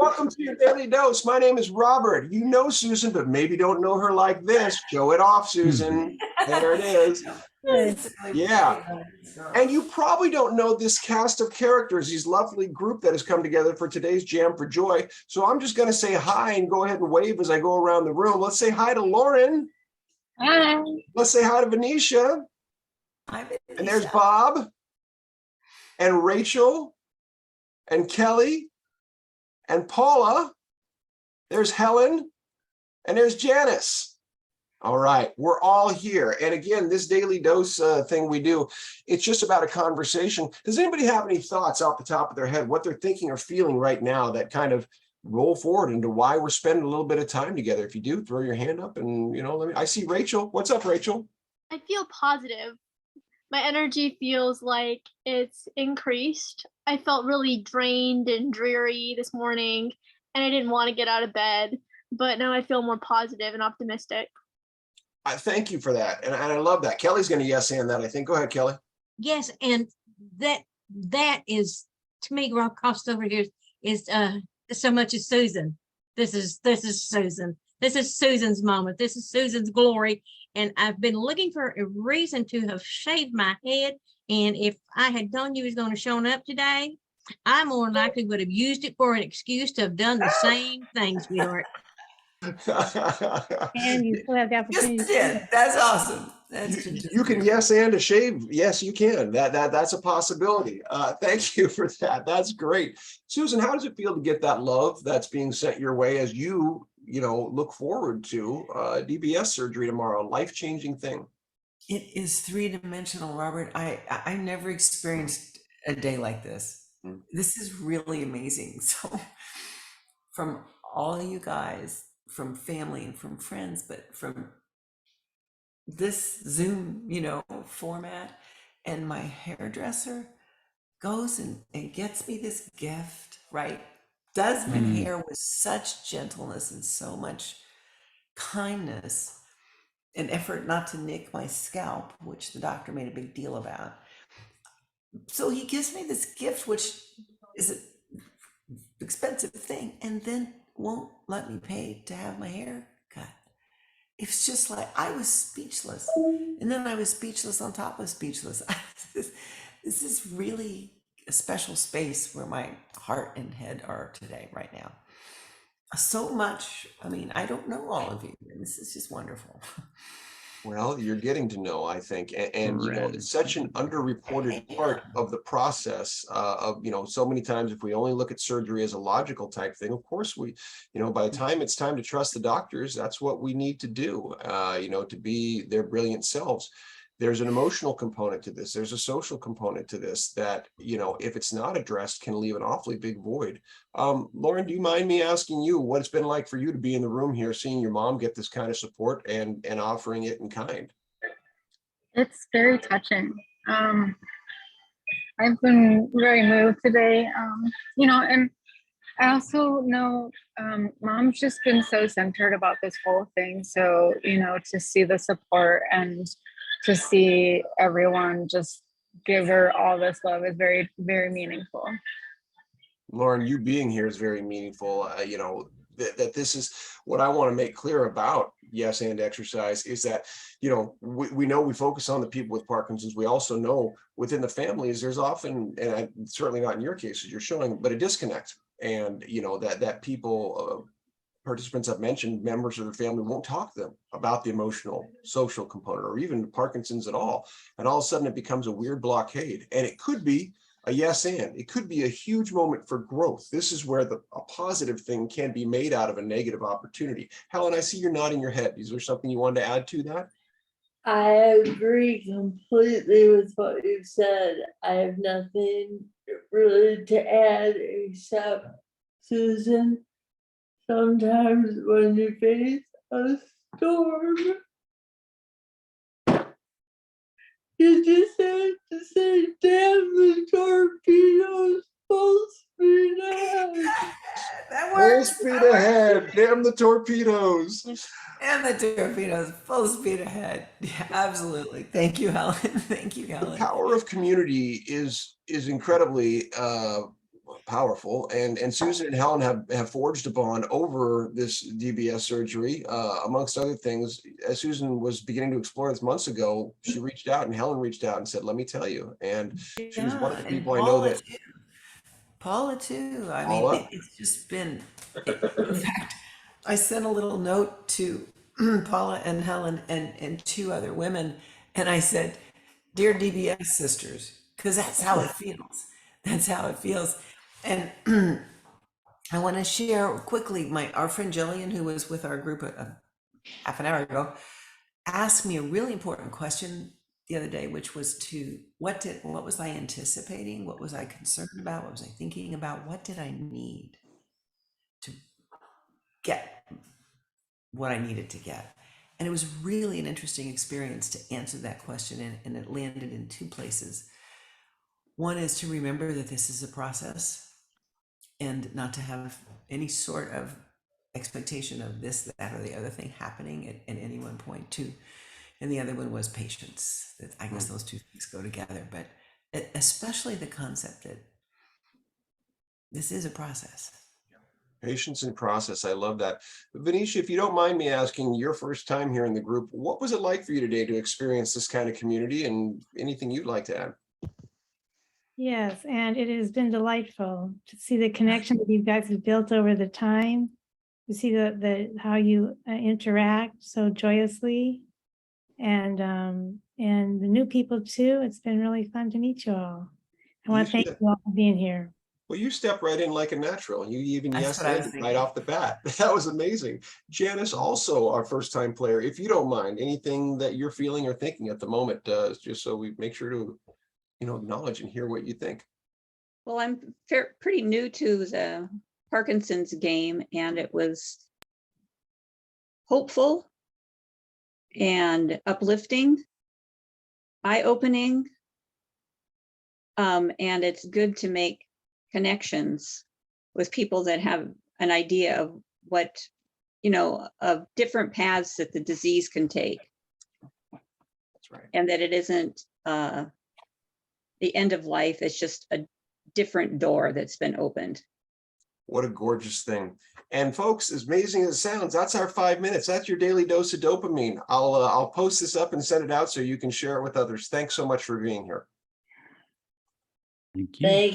Welcome to your daily dose. My name is Robert. You know Susan, but maybe don't know her like this. Show it off, Susan. There it is. Yeah. And you probably don't know this cast of characters, these lovely group that has come together for today's Jam for Joy. So I'm just going to say hi and go ahead and wave as I go around the room. Let's say hi to Lauren. Hi. Let's say hi to Venetia. Hi, Venetia. And there's Bob and Rachel and Kelly and Paula. There's Helen and there's Janice. All right, we're all here. And again, this daily dose thing we do, it's just about a conversation. Does anybody have any thoughts off the top of their head, what they're thinking or feeling right now that kind of roll forward into why we're spending a little bit of time together? If you do, throw your hand up and, I see Rachel. What's up, Rachel? I feel positive. My energy feels like it's increased. I felt really drained and dreary this morning, and I didn't want to get out of bed, but now I feel more positive and optimistic. I thank you for that. And I love that. Kelly's going to yes and that, I think. Go ahead, Kelly. Yes, and that is, to me, Rob Costa over here is so much as Susan. This is Susan. This is Susan's moment. This is Susan's glory. And I've been looking for a reason to have shaved my head. And if I had known you was going to show up today, I more likely would have used it for an excuse to have done the same thing, sweetheart. And you still have the opportunity. Yes, that's awesome. You can yes and a shave. Yes, you can. That's a possibility. Thank you for that. That's great. Susan, how does it feel to get that love that's being sent your way as you look forward to DBS surgery tomorrow? Life-changing thing. It is three-dimensional, Robert. I never experienced a day like this. This is really amazing. So from all you guys, from family and from friends, but from this Zoom, format, and my hairdresser goes and gets me this gift, right? Does my hair with such gentleness and so much kindness, an effort not to nick my scalp, which the doctor made a big deal about. So he gives me this gift, which is an expensive thing, and then won't let me pay to have my hair cut. It's just like I was speechless, and then I was speechless on top of speechless. This is really a special space where my heart and head are today, right now. So much. I mean, I don't know all of you, and this is just wonderful. Well, you're getting to know, I think, and it's such an underreported part of the process of, so many times if we only look at surgery as a logical type thing, of course we, by the time it's time to trust the doctors, that's what we need to do, to be their brilliant selves. There's an emotional component to this. There's a social component to this that, if it's not addressed, can leave an awfully big void. Lauren, do you mind me asking you what it's been like for you to be in the room here, seeing your mom get this kind of support and offering it in kind? It's very touching. I've been very moved today, and I also know mom's just been so centered about this whole thing. So, to see the support and to see everyone just give her all this love is very, very meaningful. Lauren, you being here is very meaningful. That this is what I want to make clear about yes and exercise is that, we know we focus on the people with Parkinson's. We also know within the families, there's often, and certainly not in your cases you're showing, but a disconnect. And, that people, participants have mentioned, members of the family won't talk to them about the emotional, social component, or even Parkinson's at all. And all of a sudden it becomes a weird blockade. And it could be a yes and. It could be a huge moment for growth. This is where a positive thing can be made out of a negative opportunity. Helen, I see you're nodding your head. Is there something you wanted to add to that? I agree completely with what you said. I have nothing really to add except, Susan, sometimes when you face a storm, you just have to say, damn the torpedoes, full speed ahead. That works. Full speed ahead. Damn the torpedoes. And the torpedoes, full speed ahead. Yeah, absolutely. Thank you, Helen. Thank you, Helen. The power of community is incredibly powerful. And Susan and Helen have forged a bond over this DBS surgery, amongst other things. As Susan was beginning to explore this months ago, she reached out, and Helen reached out and said, let me tell you. And she was one of the and people I know that. Paula too. I mean, Paula? it's just been, in fact, I sent a little note to Paula and Helen and two other women, and I said, "Dear DBS sisters," because that's how it feels. That's how it feels. And I want to share quickly, our friend Jillian, who was with our group a half an hour ago, asked me a really important question the other day, which was what was I anticipating? What was I concerned about? What was I thinking about? What did I need to get what I needed to get? And it was really an interesting experience to answer that question. And it landed in two places. One is to remember that this is a process and not to have any sort of expectation of this, that, or the other thing happening at any one point. Two, and the other one was patience. I guess those two things go together, but especially the concept that this is a process. Patience and process. I love that. Venetia, if you don't mind me asking, your first time here in the group, what was it like for you today to experience this kind of community, and anything you'd like to add? Yes, and it has been delightful to see the connection that you guys have built over the time, to see the how you interact so joyously, and the new people too. It's been really fun to meet you all. I want to thank you all for being here. Well, you stepped right in like a natural. You even That's what I was yes-anded right thinking. off the bat. That was amazing. Janice, also our first-time player. If you don't mind, anything that you're feeling or thinking at the moment, just so we make sure to, acknowledge and hear what you think. Well, I'm pretty new to the Parkinson's game, and it was hopeful and uplifting, eye-opening, and it's good to make connections with people that have an idea of what, of different paths that the disease can take. That's right. And that it isn't the end of life, it's just a different door that's been opened. What a gorgeous thing. And folks, as amazing as it sounds, that's our 5 minutes. That's your daily dose of dopamine. I'll post this up and send it out so you can share it with others. Thanks so much for being here. Thank you. Thank